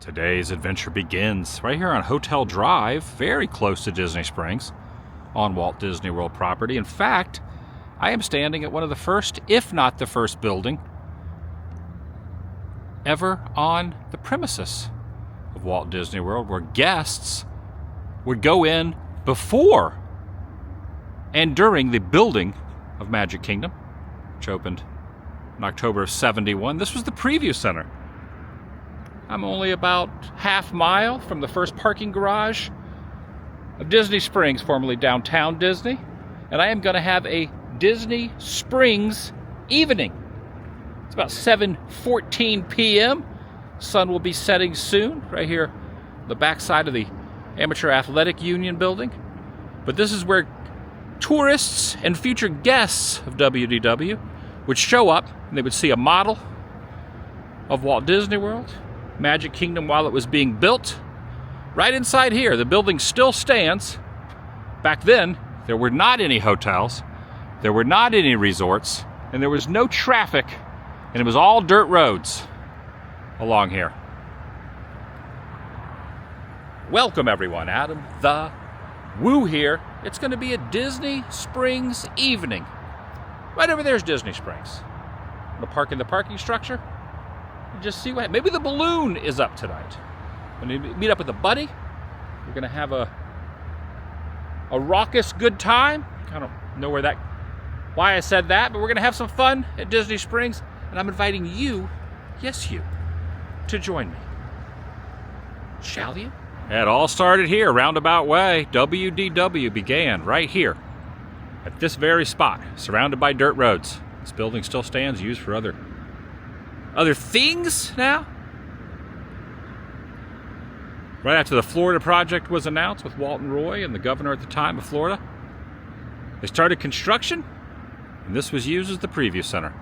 Today's adventure begins right here on Hotel Drive, very close to Disney Springs, on Walt Disney World property. In fact, I am standing at one of the first, if not the first building ever on the premises of Walt Disney World, where guests would go in before and during the building of Magic Kingdom, which opened in October of '71. This was the preview center. I'm only about half mile from the first parking garage of Disney Springs, formerly Downtown Disney, and I am going to have a Disney Springs evening. It's about 7:14 p.m. Sun will be setting soon, right here on the backside of the Amateur Athletic Union building. But this is where tourists and future guests of WDW would show up, and they would see a model of Walt Disney World, Magic Kingdom while it was being built. Right inside here, the building still stands. Back then, there were not any hotels, there were not any resorts, and there was no traffic, and it was all dirt roads along here. Welcome everyone, Adam the Woo here. It's going to be a Disney Springs evening. Right over there's Disney Springs. I'm going to park in the parking structure. Just see what, maybe the balloon is up tonight. When you meet up with the buddy, we're going to have a raucous good time. I don't know why I said that, but we're going to have some fun at Disney Springs, and I'm inviting you, yes you, to join me. Shall you? It all started here, Roundabout Way. WDW began right here at this very spot, surrounded by dirt roads. This building still stands, used for other things now. Right after the Florida project was announced with Walton Roy and the governor at the time of Florida, they started construction, and this was used as the preview center.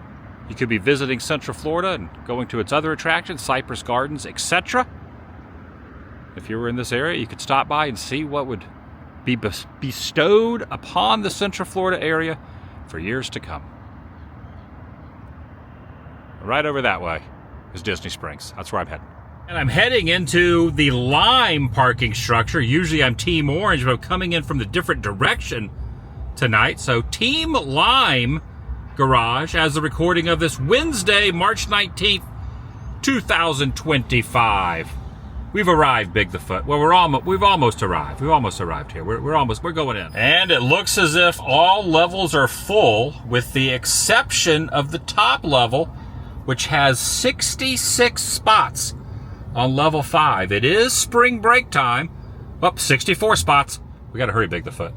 You could be visiting Central Florida and going to its other attractions, Cypress Gardens, etc. If you were in this area, you could stop by and see what would be bestowed upon the Central Florida area for years to come. Right over that way is Disney Springs. That's where I'm heading. And I'm heading into the Lime parking structure. Usually I'm Team Orange, but I'm coming in from the different direction tonight. So Team Lime Garage as the recording of this Wednesday, March 19th, 2025. We've arrived, Big the Foot. Well, we've almost arrived. We've almost arrived here. We're going in. And it looks as if all levels are full, with the exception of the top level, which has 66 spots on level 5. It is spring break time. Up 64 spots. We got to hurry, Big the Foot.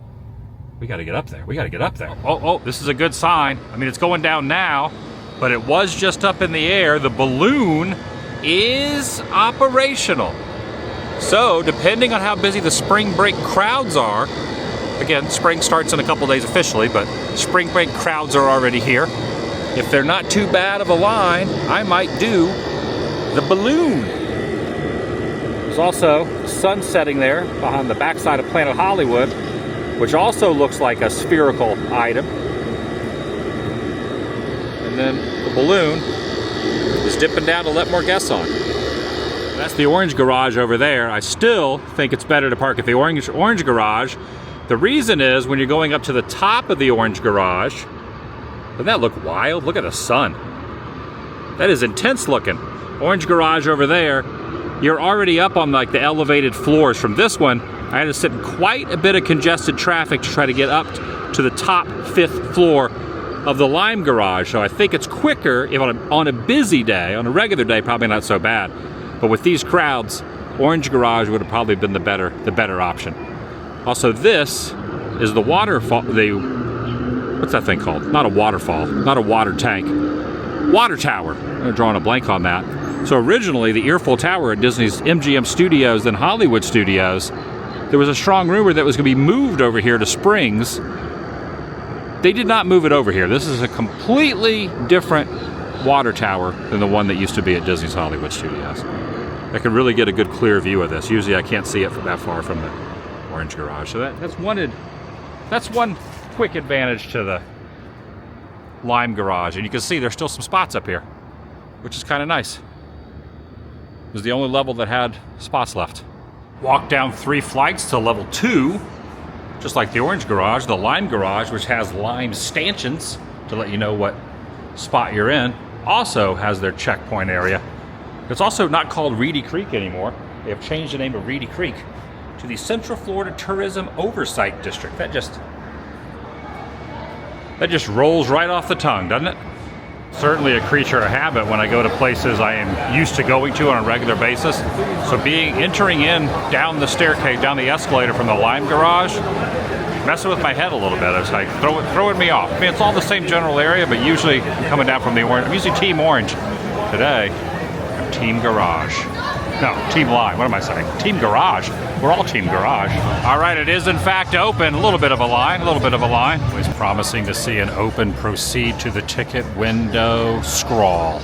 We got to get up there. Oh, this is a good sign. I mean, it's going down now, but it was just up in the air. The balloon is operational. So, depending on how busy the spring break crowds are, again, spring starts in a couple days officially, but spring break crowds are already here. If they're not too bad of a line, I might do the balloon. There's also the sun setting there behind the backside of Planet Hollywood, which also looks like a spherical item. And then the balloon is dipping down to let more guests on. That's the orange garage over there. I still think it's better to park at the orange garage. The reason is when you're going up to the top of the orange garage, doesn't that look wild? Look at the sun. That is intense looking. Orange garage over there. You're already up on like the elevated floors. From this one, I had to sit in quite a bit of congested traffic to try to get up to the top 5th floor of the Lime garage. So I think it's quicker if on a busy day. On a regular day, probably not so bad. But with these crowds, orange garage would have probably been the better option. Also, this is the waterfall. What's that thing called? Not a waterfall, not a water tank. Water tower. I'm drawing a blank on that. So originally, the Earful Tower at Disney's MGM Studios, then Hollywood Studios, there was a strong rumor that it was going to be moved over here to Springs. They did not move it over here. This is a completely different water tower than the one that used to be at Disney's Hollywood Studios. I can really get a good clear view of this. Usually I can't see it from that far from the orange garage. So that's one quick advantage to the Lime garage. And you can see there's still some spots up here, which is kind of nice. was the only level that had spots left. Walk down 3 flights to level 2, just like the Orange Garage. The Lime Garage, which has lime stanchions to let you know what spot you're in, also has their checkpoint area. It's also not called Reedy Creek anymore. They have changed the name of Reedy Creek to the Central Florida Tourism Oversight District. That just rolls right off the tongue, doesn't it? Certainly a creature of habit when I go to places I am used to going to on a regular basis. So entering in down the staircase, down the escalator from the Lime Garage, messing with my head a little bit. It's like throwing me off. I mean, it's all the same general area, but usually coming down from the Orange. I'm usually Team Orange. Today, I'm Team Garage. No, Team Lime. What am I saying? Team Garage. We're all Team Garage. All right, it is in fact open. A little bit of a line, Always promising to see an open proceed to the ticket window scrawl.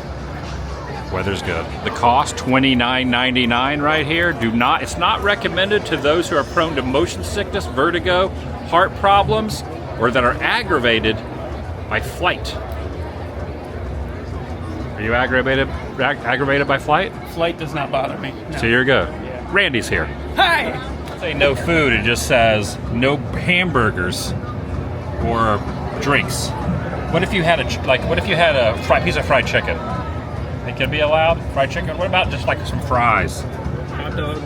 Weather's good. The cost, $29.99 right here. It's not recommended to those who are prone to motion sickness, vertigo, heart problems, or that are aggravated by flight. Are you aggravated by flight? Flight does not bother me. No. So you're good. Yeah. Randy's here. Hi! Say no food, it just says no hamburgers or drinks. What if you had a piece of fried chicken? It can be allowed, fried chicken. What about just like some fries? Hot dog.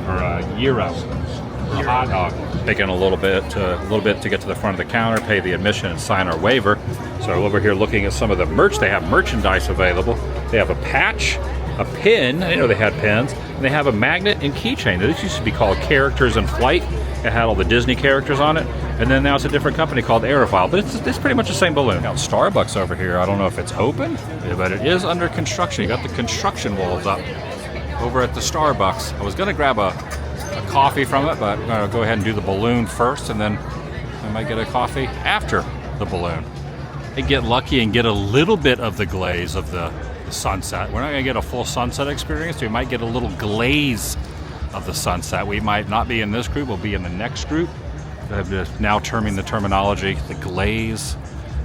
Or a gyro. Or a hot dog. Taking a little bit to get to the front of the counter, pay the admission, and sign our waiver. So over here looking at some of the merch, they have merchandise available. They have a patch, a pin, I didn't know they had pins, and they have a magnet and keychain. This used to be called Characters in Flight. It had all the Disney characters on it, and then now it's a different company called Aerophile, but it's pretty much the same balloon. Now Starbucks over here, I don't know if it's open, but it is under construction. You got the construction walls up over at the Starbucks. I was gonna grab a coffee from it, but I'm gonna go ahead and do the balloon first, and then I might get a coffee after the balloon. I get lucky and get a little bit of the glaze of the sunset. We're not gonna get a full sunset experience. We might get a little glaze of the sunset. We might not be in this group, we'll be in the next group. I'm just now terming the terminology, the glaze,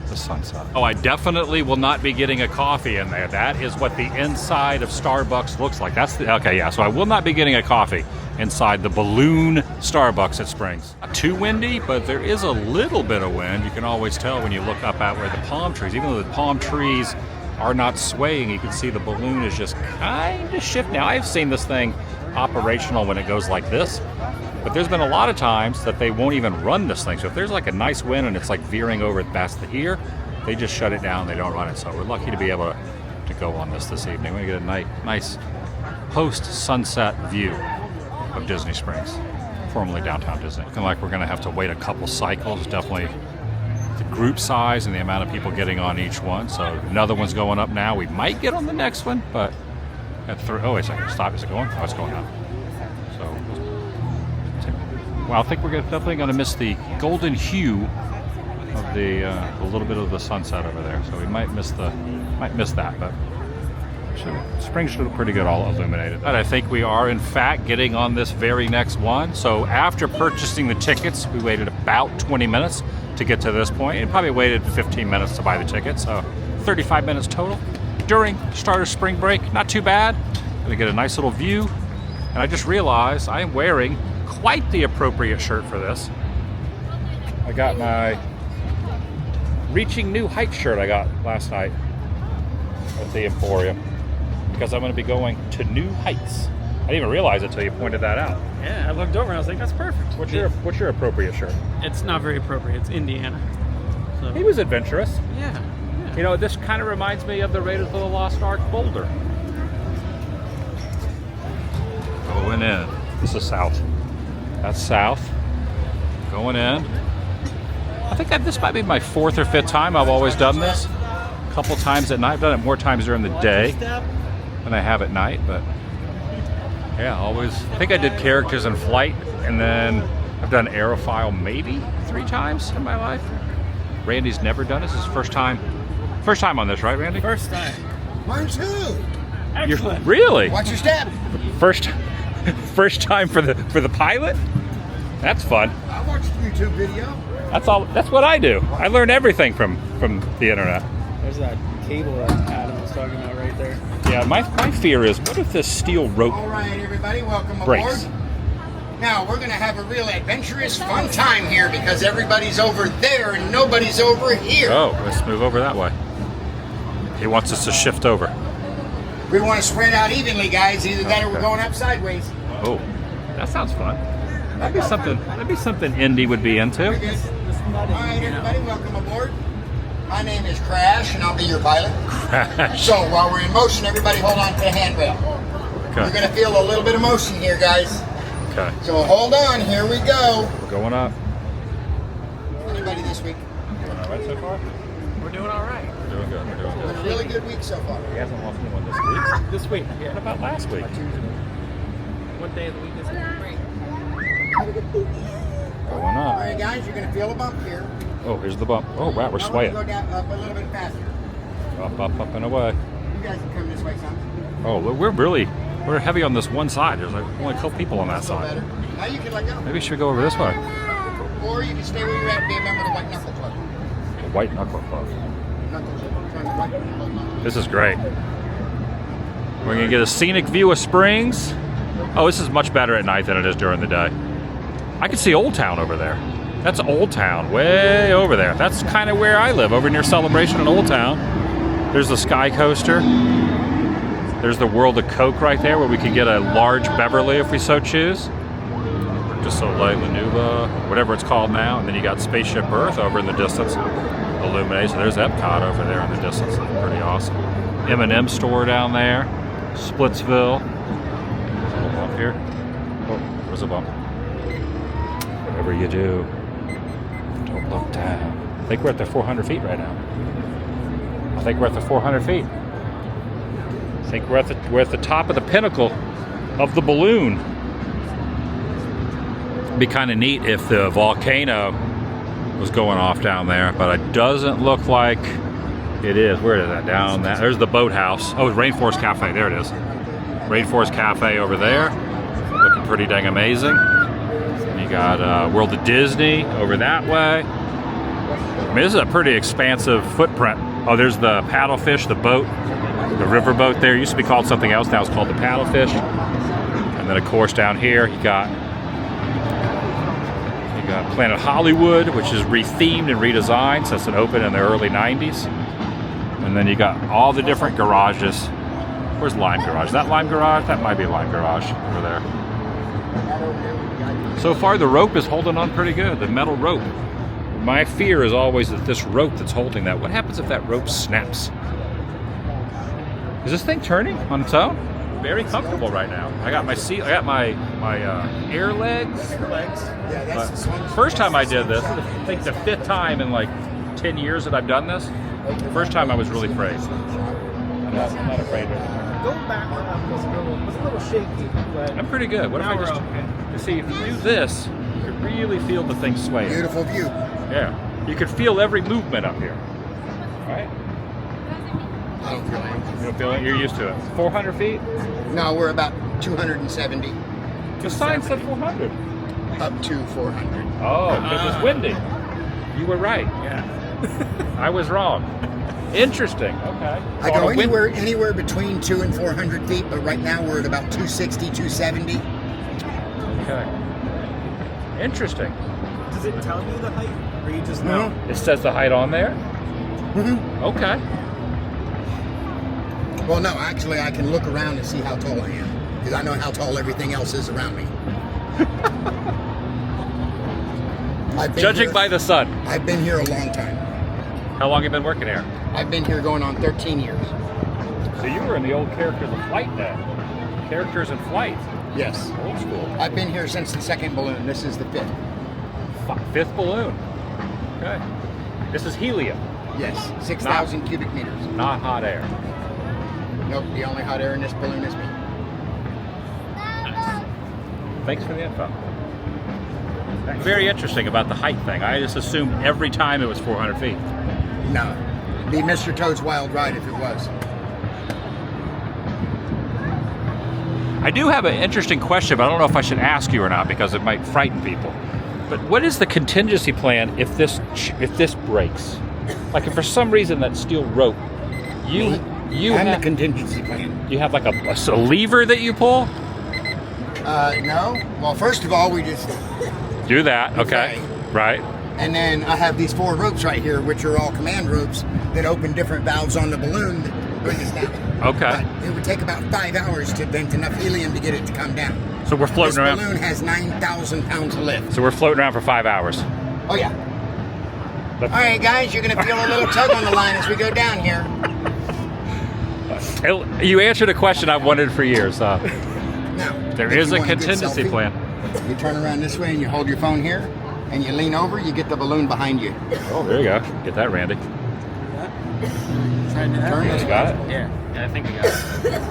the sunset. Oh, I definitely will not be getting a coffee in there. That is what the inside of Starbucks looks like. Okay, yeah, so I will not be getting a coffee inside the balloon Starbucks at Springs. Not too windy, but there is a little bit of wind. You can always tell when you look up at where the palm trees, even though the palm trees are not swaying, you can see the balloon is just kind of shifting. Now, I've seen this thing operational when it goes like this, but there's been a lot of times that they won't even run this thing. So if there's like a nice wind and it's like veering over past the ear, they just shut it down, they don't run it. So we're lucky to be able to go on this evening. We're gonna get a nice post-sunset view of Disney Springs, formerly Downtown Disney. Looking like we're gonna have to wait a couple cycles. Definitely the group size and the amount of people getting on each one. So another one's going up now. We might get on the next one, but oh, wait a second, stop, is it going? Oh, it's going up. So, well, I think we're definitely gonna miss the golden hue of a little bit of the sunset over there. So we might miss that, but Springs should look pretty good all illuminated. But I think we are in fact getting on this very next one. So after purchasing the tickets, we waited about 20 minutes to get to this point, and probably waited 15 minutes to buy the ticket. So 35 minutes total during start of spring break. Not too bad. Gonna get a nice little view. And I just realized I am wearing quite the appropriate shirt for this. I got my Reaching New Heights shirt I got last night at the Emporium, because I'm going to be going to new heights. I didn't even realize it until you pointed that out. Yeah, I looked over and I was like, that's perfect. What's your appropriate shirt? It's not very appropriate. It's Indiana. So. He was adventurous. Yeah. You know, this kind of reminds me of the Raiders of the Lost Ark Boulder. Going in. This is south. That's south. Going in. I think this might be my 4th or 5th time I've always done this. A couple times at night. I've done it more times during the day than I have at night, but yeah, always. I think I did Characters in Flight, and then I've done Aerophile maybe 3 times in my life. Randy's never done this. This is his first time on this, right, Randy? First time. Mine too. Excellent. Really? Watch your step. First time for the pilot? That's fun. I watched the YouTube video. That's what I do. I learn everything from the internet. There's that cable that Adam was talking about right there. Yeah, my fear is, what if this steel rope All right, everybody, welcome breaks? aboard. Now, we're going to have a real adventurous, fun time here because everybody's over there and nobody's over here. Oh, let's move over that way. He wants us to shift over. We want to spread out evenly, guys. Either that or we're Okay. going up sideways. Oh, that sounds fun. That'd be something Indy would be into. We're good. All right, everybody, welcome aboard. My name is Crash, and I'll be your pilot. So, while we're in motion, everybody hold on to the handrail. You're Okay. going to feel a little bit of motion here, guys. Okay. So, hold on. Here we go. We're going up. Anybody this week? Doing all right so far? We're doing all right. We're doing good. We're doing Been good. a really good week so far. He hasn't lost anyone this week. This week. What Yeah. about last week? What day of the week is it? Going All up. right, guys, you're going to feel a bump here. Oh, here's the bump. Oh, wow, we're Now swaying. Go down up a little bit faster. Up, up, up, and away. You guys can come this way, son. Oh, look, we're heavy on this one side. There's like only a couple people on that Still side. better. Now you can let go. Maybe we should go over this way. Or you can stay where you're at and be a member of the White Knuckle Club. The White Knuckle Club. Knuckle Club. Join the White Knuckle Club. This is great. We're gonna get a scenic view of Springs. Oh, this is much better at night than it is during the day. I can see Old Town over there. That's Old Town, way over there. That's kind of where I live, over near Celebration in Old Town. There's the Sky Coaster. There's the World of Coke right there, where we could get a large Beverly if we so choose. Just Soleil Lanuva, whatever it's called now. And then you got Spaceship Earth over in the distance, illuminated. So there's Epcot over there in the distance. That's pretty awesome. M&M store down there, Splitsville. There's a little bump here. Oh, there's a bump. Whatever you do, don't look down. I think we're at the 400 feet right now. I think we're at the 400 feet. I think we're at the top of the pinnacle of the balloon. It'd be kind of neat if the volcano was going off down there, but it doesn't look like it is. Where is that? Down that. There's the boathouse. Oh, Rainforest Cafe. There it is. Rainforest Cafe over there. Looking pretty dang amazing. You got World of Disney over that way. I mean, this is a pretty expansive footprint. Oh, there's the paddlefish, the boat, the river boat there. It used to be called something else. Now it's called the paddlefish. And then, of course, down here you got Planet Hollywood, which is rethemed and redesigned since it opened in the early 90s. And then you got all the different garages. Where's Lime Garage? Is that Lime Garage? That might be Lime Garage over there. So far, the rope is holding on pretty good, the metal rope. My fear is always that this rope that's holding that, what happens if that rope snaps? Is this thing turning on its own? Very comfortable right now. I got my seat, I got my air legs. Yeah, But that's the one. first time I did this, I think the 5th time in like 10 years that I've done this. First time I was really afraid. I'm not afraid anymore. Go back was a little shaky, but I'm pretty good. What if now I we're just okay. you see, if you do this, you could really feel the thing sway. Beautiful view. Yeah, you could feel every movement up here. Right? I don't feel anything. You don't feel it? You're used to it. 400 feet? No, we're about 270 The sign said 400. up to 400. Oh, because it's windy. You were right. Yeah. I was wrong. Interesting. Okay. I On go a wind- anywhere between 200 and 400 feet, but right now we're at about 260, 270. Okay. Interesting. Does it tell you the height, or you just know? It says the height on there? Mm-hmm. Okay. Well, no, actually, I can look around and see how tall I am because I know how tall everything else is around me. Judging by the sun. I've been here a long time. How long have you been working here? I've been here going on 13 years. So you were in the old Characters of Flight then. Characters in Flight. Yes. Old school. I've been here since the second balloon. This is the fifth. 5th balloon. Okay. This is helium, Yes. 6,000 cubic meters. not hot air. Nope, the only hot air in this balloon is me. Thanks for the info. Very interesting about the height thing. I just assumed every time it was 400 feet. No. Be Mr. Toad's Wild Ride if it was. I do have an interesting question, but I don't know if I should ask you or not because it might frighten people. But what is the contingency plan if this breaks? Like if for some reason that steel rope, You and have, the contingency plan. you have like a lever that you pull? No. Well, first of all, we just, Do that, okay. Okay. Right. and then I have these 4 ropes right here, which are all command ropes that open different valves on the balloon that bring us down. Okay. But it would take about 5 hours to vent enough helium to get it to come down. So we're This floating around. balloon has 9,000 pounds of lift. So we're floating around for 5 hours. Oh yeah. All right, guys, you're gonna feel a little tug on the line as we go down here. You answered a question I've wondered for years. Now, There if is you a want good contingency selfie, plan. You turn around this way and you hold your phone here, and you lean over. You get the balloon behind you. Oh, there you go. Get that, Randy. Trying to Turn this. You got it? Yeah, I think we got it.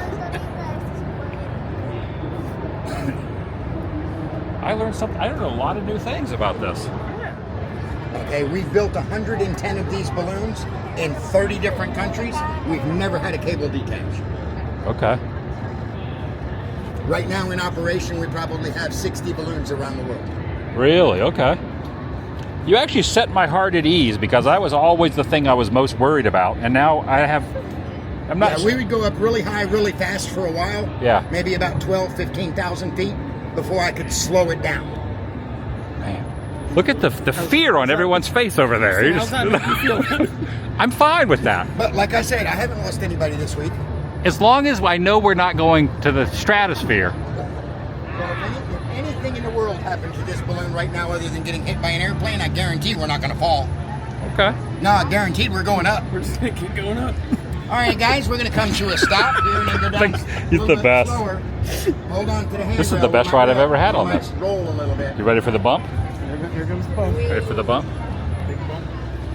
I learned something. I learned a lot of new things about this. Okay, we've built 110 of these balloons in 30 different countries. We've never had a cable detach. Okay. Right now in operation, we probably have 60 balloons around the world. Really? Okay. You actually set my heart at ease because that was always the thing I was most worried about, and now I'm not. Yeah, we would go up really high, really fast for a while. Yeah. Maybe about 12, 15,000 feet before I could slow it down. Man, look at the fear on everyone's face over there. You How's just- that make you feel? I'm fine with that. But like I said, I haven't lost anybody this week. As long as I know we're not going to the stratosphere. Well, if anything in the world happened to this balloon right now other than getting hit by an airplane, I guarantee we're not going to fall. Okay. No, guaranteed we're going up. We're just gonna keep going up. All right, guys, we're going to come to a stop here and then go down He's a little the bit best. slower. Hold on to the handrail. This is the best We might ride I've roll- ever had we on might this. Roll a little bit. You ready for the bump? Here comes the bump. Ready for the bump? Big bump.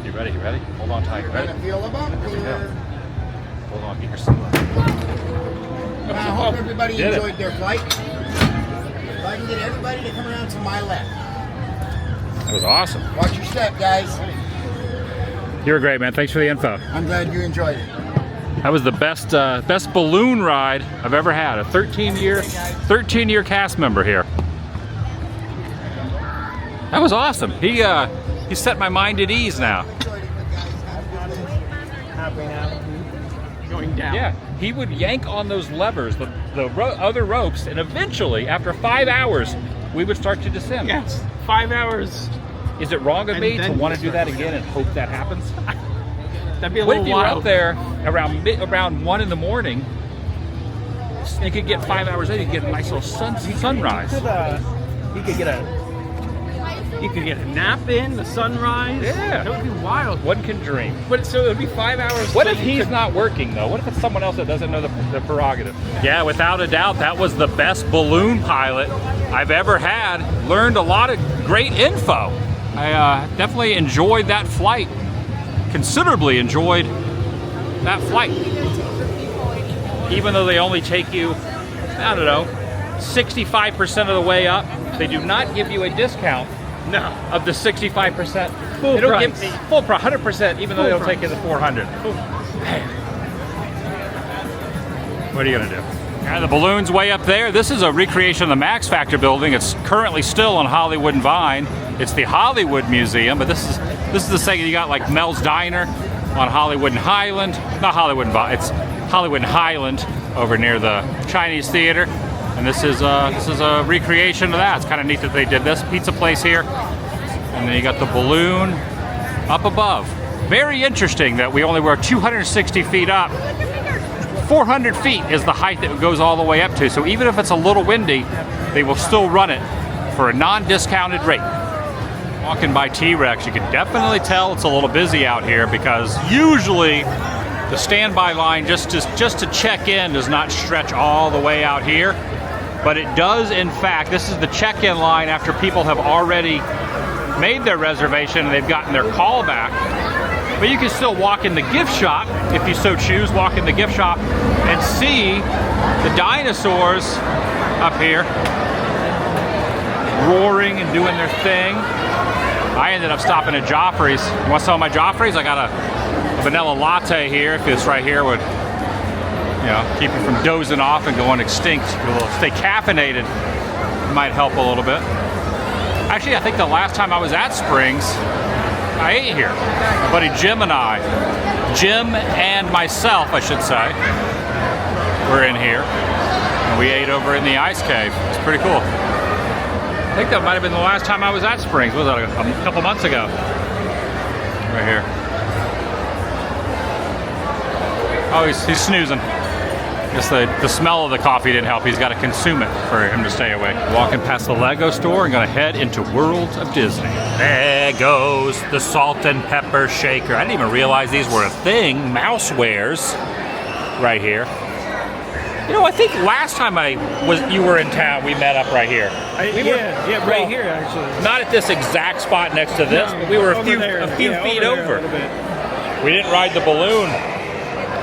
You ready? You ready? Hold on tight. You're Ready? going to feel a bump Here we go. here. Hold on. Get your seatbelt. I hope everybody Did it. enjoyed their flight. If I can get everybody to come around to my left. That was awesome. Watch your step, guys. You were great, man. Thanks for the info. I'm glad you enjoyed it. That was the best balloon ride I've ever had. A 13-year cast member here. That was awesome. He set my mind at ease now. Halfway now. Going down. Yeah, he would yank on those levers, the other ropes, and eventually, after 5 hours, we would start to descend. Yes. 5 hours. Is it wrong of And me to then want to you do that start again and hope that happens? That'd be a What little if you were wild. out there around 1 in the morning? You could get 5 hours in, you could get a nice little sunrise. You could get a nap in, the sunrise. Yeah. That would be wild. One can dream. But so it would be 5 hours. What so if you he's could- not working though? What if it's someone else that doesn't know the prerogative? Yeah, without a doubt, that was the best balloon pilot I've ever had. Learned a lot of great info. I definitely enjoyed that flight. Considerably enjoyed that flight. Even though they only take you, I don't know, 65% of the way up, they do not give you a discount No. of the 65%. Full they don't price. give me full 100%, even though Full they'll price. take you the 400. What are you gonna do? The balloon's way up there. This is a recreation of the Max Factor building. It's currently still on Hollywood and Vine. It's the Hollywood Museum, but this is the second. You got like Mel's Diner on Hollywood and Highland. Not Hollywood and Vine. It's Hollywood and Highland over near the Chinese Theater. And this is a recreation of that. It's kind of neat that they did this pizza place here. And then you got the balloon up above. Very interesting that we only were 260 feet up. 400 feet is the height that it goes all the way up to. So even if it's a little windy, they will still run it for a non-discounted rate. Walking by T-Rex, you can definitely tell it's a little busy out here because usually the standby line just to check in does not stretch all the way out here. But it does, in fact. This is the check-in line after people have already made their reservation and they've gotten their call back. But you can still walk in the gift shop, if you so choose, walk in the gift shop and see the dinosaurs up here roaring and doing their thing. I ended up stopping at Joffrey's. You want some of my Joffrey's? I got a vanilla latte here. If this right here would, keep you from dozing off and going extinct. You'll stay caffeinated. Might help a little bit. Actually, I think the last time I was at Springs, I ate here. My buddy Jim and I Jim and myself, I should say, were in here. And we ate over in the ice cave. It's pretty cool. I think that might have been the last time I was at Springs. What was that, a couple months ago? Right here. Oh, he's snoozing. Guess the smell of the coffee didn't help. He's got to consume it for him to stay awake. Walking past the Lego store and gonna head into World of Disney. There goes the salt and pepper shaker. I didn't even realize these were a thing. Mousewares right here. You know, I think last time you were in town, we met up right here. Right here actually. Not at this exact spot next to this, but we were a few feet over. We didn't ride the balloon.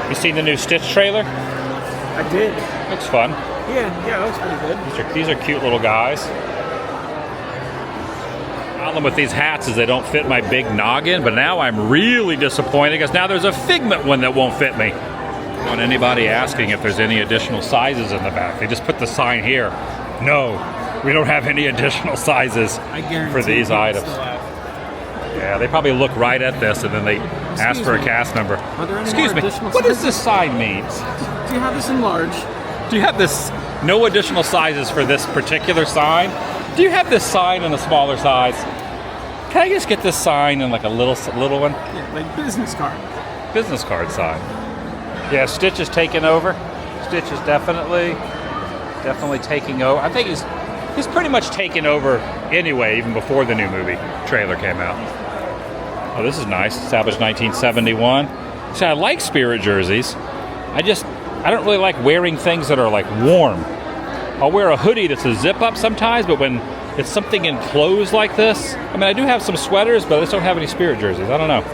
You seen the new Stitch trailer? I did. Looks fun. Yeah, it looks pretty good. These are cute little guys. The problem with these hats is they don't fit my big noggin, but now I'm really disappointed because now there's a Figment one that won't fit me. On anybody asking if there's any additional sizes in the back, they just put the sign here. No, we don't have any additional sizes for these items. Yeah, they probably look right at this and then they ask for a cast number. Excuse me, what does this sign mean? Do you have this in large? Do you have this? No additional sizes for this particular sign? Do you have this sign in a smaller size? Can I just get this sign in like a little one? Yeah, like business card. Business card sign. Yeah, Stitch is taking over. Stitch is definitely taking over. I think he's pretty much taken over anyway, even before the new movie trailer came out. Oh, this is nice. Established 1971. See, I like Spirit jerseys. I don't really like wearing things that are like warm. I'll wear a hoodie that's a zip up sometimes, but when it's something enclosed like this, I mean, I do have some sweaters, but I just don't have any Spirit jerseys. I don't know.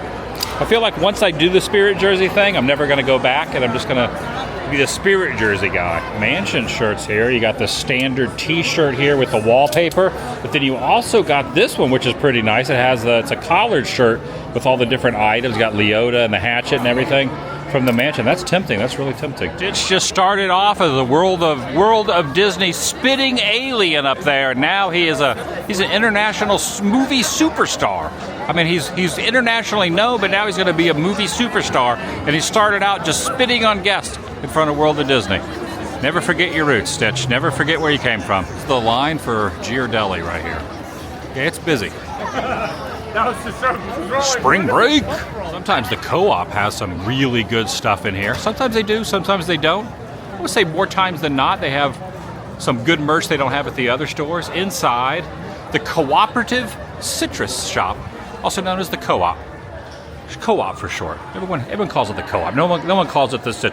I feel like once I do the Spirit jersey thing, I'm never going to go back, and I'm just going to be the Spirit jersey guy. Mansion shirts here. You got the standard T-shirt here with the wallpaper, but then you also got this one, which is pretty nice. It's a collared shirt with all the different items. You got Leota and the hatchet and everything from the mansion. That's tempting. That's really tempting. Stitch just started off as the World of Disney spitting alien up there. Now he's an international movie superstar. I mean, he's internationally known, but now he's going to be a movie superstar. And he started out just spitting on guests in front of World of Disney. Never forget your roots, Stitch. Never forget where you came from. It's the line for Ghirardelli right here. Yeah, it's busy. Spring break. Sometimes the co-op has some really good stuff in here. Sometimes they do, sometimes they don't. I would say more times than not, they have some good merch they don't have at the other stores. Inside, the Cooperative Citrus Shop, also known as the Co-op. Co-op for short. Everyone calls it the Co-op. No one calls it this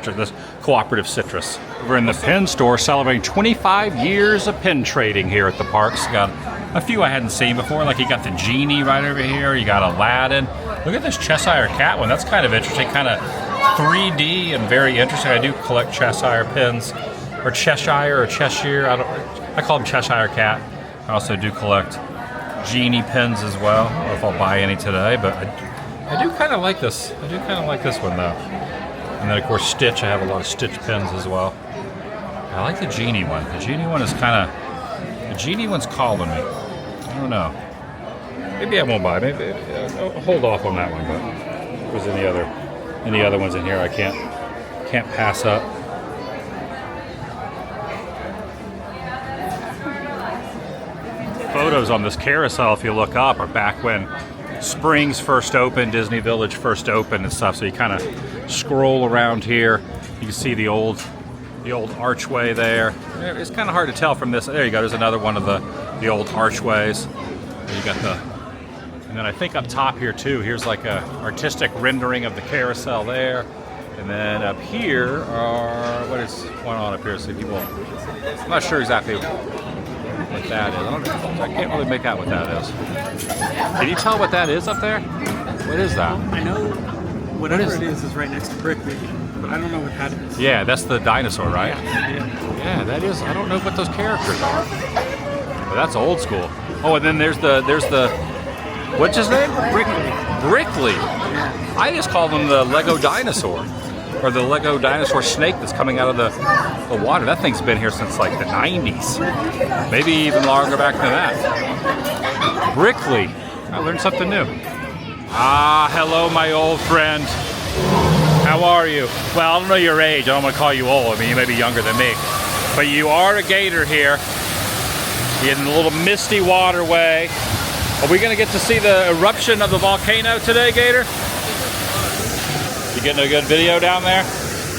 Cooperative Citrus. We're in the pen store celebrating 25 years of pen trading here at the parks. Got a few I hadn't seen before, like you got the Genie right over here, you got Aladdin. Look at this Cheshire Cat one. That's kind of interesting, kind of 3D and very interesting. I do collect Cheshire pins, or Cheshire or Cheshire. I call them Cheshire Cat. I also do collect Genie pins as well. I don't know if I'll buy any today, but I do kind of like this. I do kind of like this one though. And then of course Stitch. I have a lot of Stitch pins as well. I like the Genie one. The Genie one is kind of. The Genie one's calling me. I don't know. Maybe I won't buy. Maybe I'll hold off on that one. But if there's any other ones in here I can't pass up. Photos on this carousel, if you look up, are back when Springs first opened, Disney Village first opened and stuff. So you kind of scroll around here. You can see the old archway there. It's kind of hard to tell from this. There you go. There's another one of the old archways. And you got and then I think up top here too. Here's like a artistic rendering of the carousel there. And then up here are what is going on up here? So people, I'm not sure exactly what that is. I can't really make out what that is. Can you tell what that is up there? What is that? I know whatever it is right next to Brickley, but I don't know what that is. Yeah, that's the dinosaur, right? Yeah, that is. I don't know what those characters are. But that's old school. Oh, and then there's the what's his name? Brickley. Yeah. I just call them the Lego dinosaur. Or the Lego dinosaur snake that's coming out of the water. That thing's been here since like the 90s. Maybe even longer back than that. Brickley. I learned something new. Ah, hello, my old friend. How are you? Well, I don't know your age. I don't want to call you old. I mean, you may be younger than me. But you are a gator here. You're in a little misty waterway. Are we going to get to see the eruption of the volcano today, Gator? You getting a good video down there?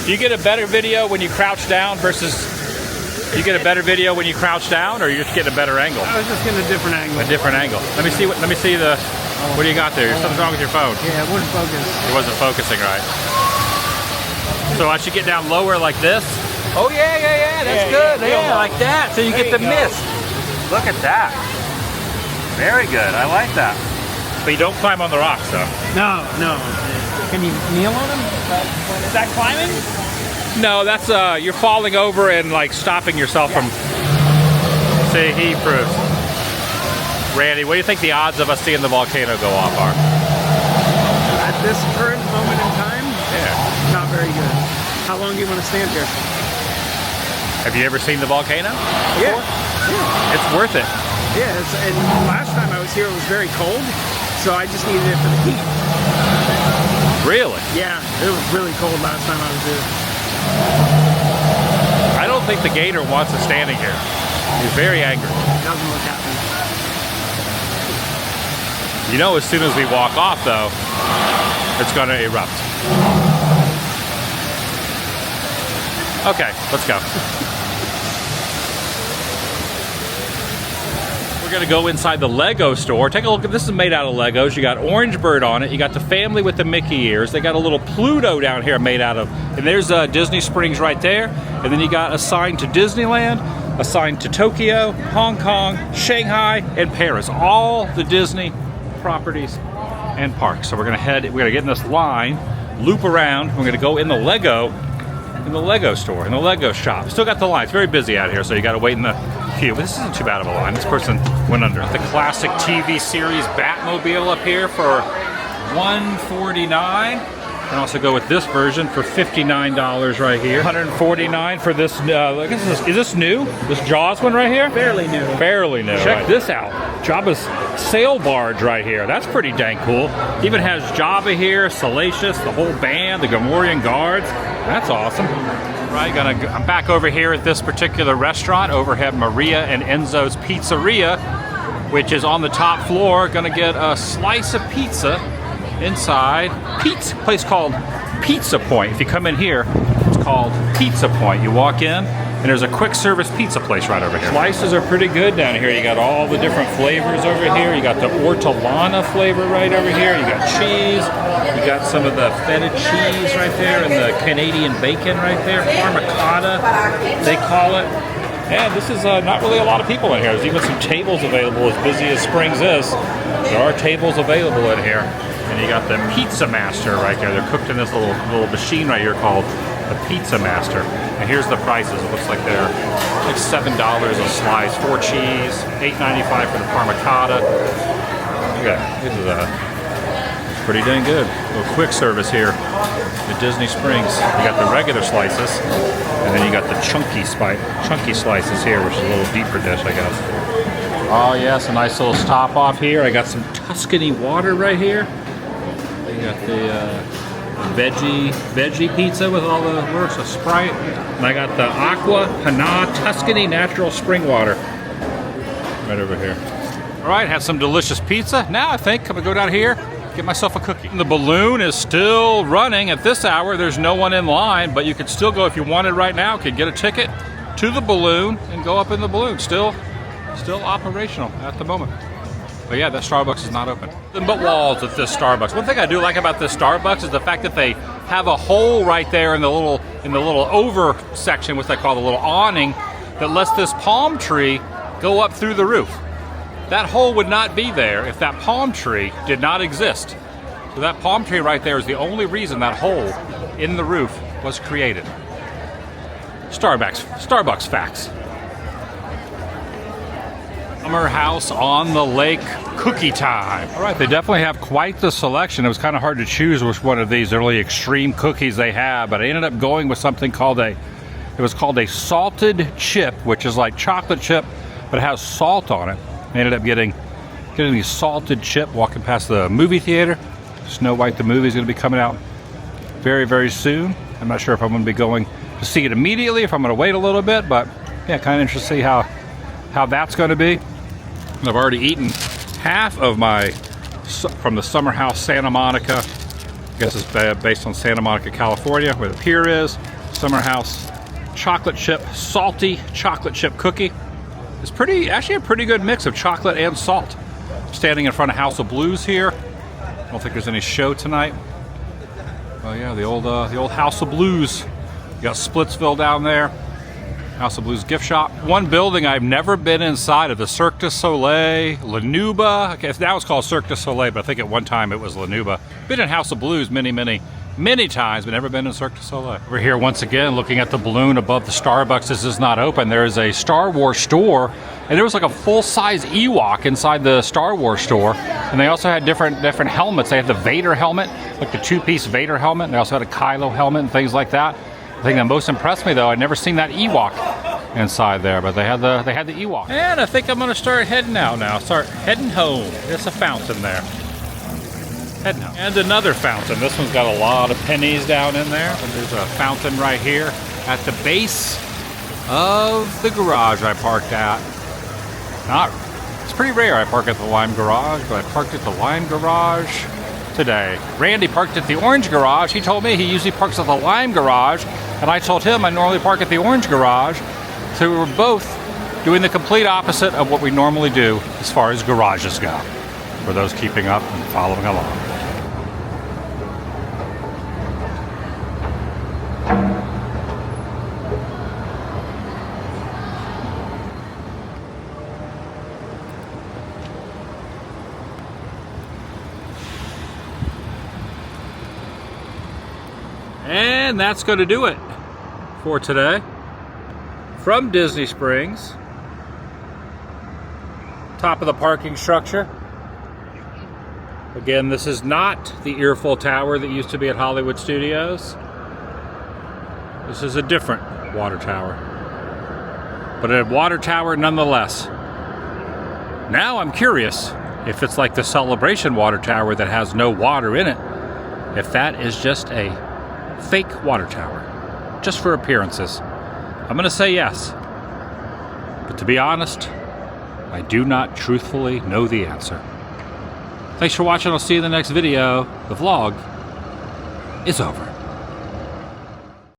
Do you get a better video when you crouch down versus... You get a better video when you crouch down, or you just get a better angle? I was just getting a different angle. A different angle. Let me see the... What do you got there? Something's wrong with your phone. Yeah, it wouldn't focus. It wasn't focusing right. So I should get down lower like this? Oh yeah, that's good. Yeah, like that. So you get the mist. Look at that. Very good. I like that. But you don't climb on the rocks, though. No. Can you kneel on them? Is that climbing? No, that's you're falling over and like stopping yourself from. See, he proves. Randy, what do you think the odds of us seeing the volcano go off are? At this current moment in time, not very good. How long do you want to stand here? Have you ever seen the volcano? Yeah. It's worth it. Yeah, and last time I was here, it was very cold, so I just needed it for the heat. Really? Yeah, it was really cold last time I was here. I don't think the gator wants us standing here. He's very angry. Doesn't look happy. You know, as soon as we walk off, though, it's going to erupt. Okay, let's go. We're going to go inside the Lego store. Take a look at this. Is made out of Legos. You got Orange Bird on it. You got the family with the Mickey ears. They got a little Pluto down here made out of. And there's Disney Springs right there. And then you got a sign to Disneyland, a sign to Tokyo, Hong Kong, Shanghai, and Paris. All the Disney properties and parks. So we're gonna get in this line, loop around. We're gonna go in the Lego store, in the Lego shop. Still got the line. It's very busy out here, so you gotta wait in the queue. But this isn't too bad of a line. This person went under. The classic TV series Batmobile up here for $149. You can also go with this version for $59 right here. $149 for this. I guess is this new? This Jaws one right here? Fairly new. Fairly new. Check this out. Jabba's sail barge right here. That's pretty dang cool. Even has Jabba here, Salacious, the whole band, the Gamorrean guards. That's awesome. Right, I'm back over here at this particular restaurant. Over at Maria and Enzo's Pizzeria, which is on the top floor. Gonna get a slice of pizza inside a place called Pizza Point. If you come in here, it's called Pizza Point. You walk in and there's a quick service pizza place right over here. Slices are pretty good down here. You got all the different flavors over here. You got the ortolana flavor right over here. You got cheese. You got some of the feta cheese right there and the Canadian bacon right there. Parmicotta, they call it. And this is not really a lot of people in here. There's even some tables available. As busy as Springs is, there are tables available in here. And you got the Pizza Master right there. They're cooked in this little machine right here called the Pizza Master. And here's the prices. It looks like they're like $7 a slice. 4 cheese, $8.95 for the Parmicotta. This is pretty dang good. A little quick service here at Disney Springs. You got the regular slices, and then you got the chunky slices here, which is a little deeper dish, I guess. Oh yes, a nice little stop off here. I got some Tuscany water right here. You got the veggie pizza with all the works of Sprite. And I got the Aqua Hana Tuscany natural spring water right over here. All right, had some delicious pizza. Now I think I'm gonna go down here, get myself a cookie. The balloon is still running at this hour. There's no one in line, but you could still go if you wanted right now. Could get a ticket to the balloon and go up in the balloon. Still operational at the moment. But yeah, that Starbucks is not open. Nothing but walls at this Starbucks. One thing I do like about this Starbucks is the fact that they have a hole right there in the little over section, which they call the little awning, that lets this palm tree go up through the roof. That hole would not be there if that palm tree did not exist. So that palm tree right there is the only reason that hole in the roof was created. Starbucks facts. Summer House on the Lake cookie time. All right, they definitely have quite the selection. It was kind of hard to choose which one of these really extreme cookies they have, but I ended up going with something called a salted chip, which is like chocolate chip, but it has salt on it. I ended up getting the salted chip walking past the movie theater. Snow White the movie is going to be coming out very, very soon. I'm not sure if I'm going to be going to see it immediately, if I'm going to wait a little bit, but yeah, kind of interested to see how that's going to be. And I've already eaten half of my from the Summer House Santa Monica. I guess it's based on Santa Monica, California, where the pier is. Summer House chocolate chip, salty chocolate chip cookie. It's actually a pretty good mix of chocolate and salt. I'm standing in front of House of Blues here. I don't think there's any show tonight. Oh yeah, the old House of Blues. You got Splitsville down there. House of Blues gift shop. One building I've never been inside of, the Cirque du Soleil, La Nouba. Okay, now it's called Cirque du Soleil, but I think at one time it was La Nouba. Been in House of Blues many times, but never been in Cirque du Soleil. We're here once again looking at the balloon above the Starbucks. This is not open. There is a Star Wars store, and there was like a full-size Ewok inside the Star Wars store. And they also had different helmets. They had the Vader helmet, like the two-piece Vader helmet. And they also had a Kylo helmet and things like that. The thing that most impressed me, though, I'd never seen that Ewok inside there, but they had the Ewok. And I think I'm gonna start heading out now. Start heading home. There's a fountain there. Heading home. And another fountain. This one's got a lot of pennies down in there. And there's a fountain right here at the base of the garage I parked at. It's pretty rare I park at the Lime Garage, but I parked at the Lime Garage today. Randy parked at the Orange Garage. He told me he usually parks at the Lime Garage, and I told him I normally park at the Orange Garage. So we were both doing the complete opposite of what we normally do as far as garages go, for those keeping up and following along. And that's going to do it for today. From Disney Springs, top of the parking structure. Again, this is not the Earful Tower that used to be at Hollywood Studios. This is a different water tower, but a water tower nonetheless. Now I'm curious if it's like the Celebration water tower that has no water in it, if that is just a fake water tower, just for appearances. I'm gonna say yes, but to be honest, I do not truthfully know the answer. Thanks for watching. I'll see you in the next video. The vlog is over.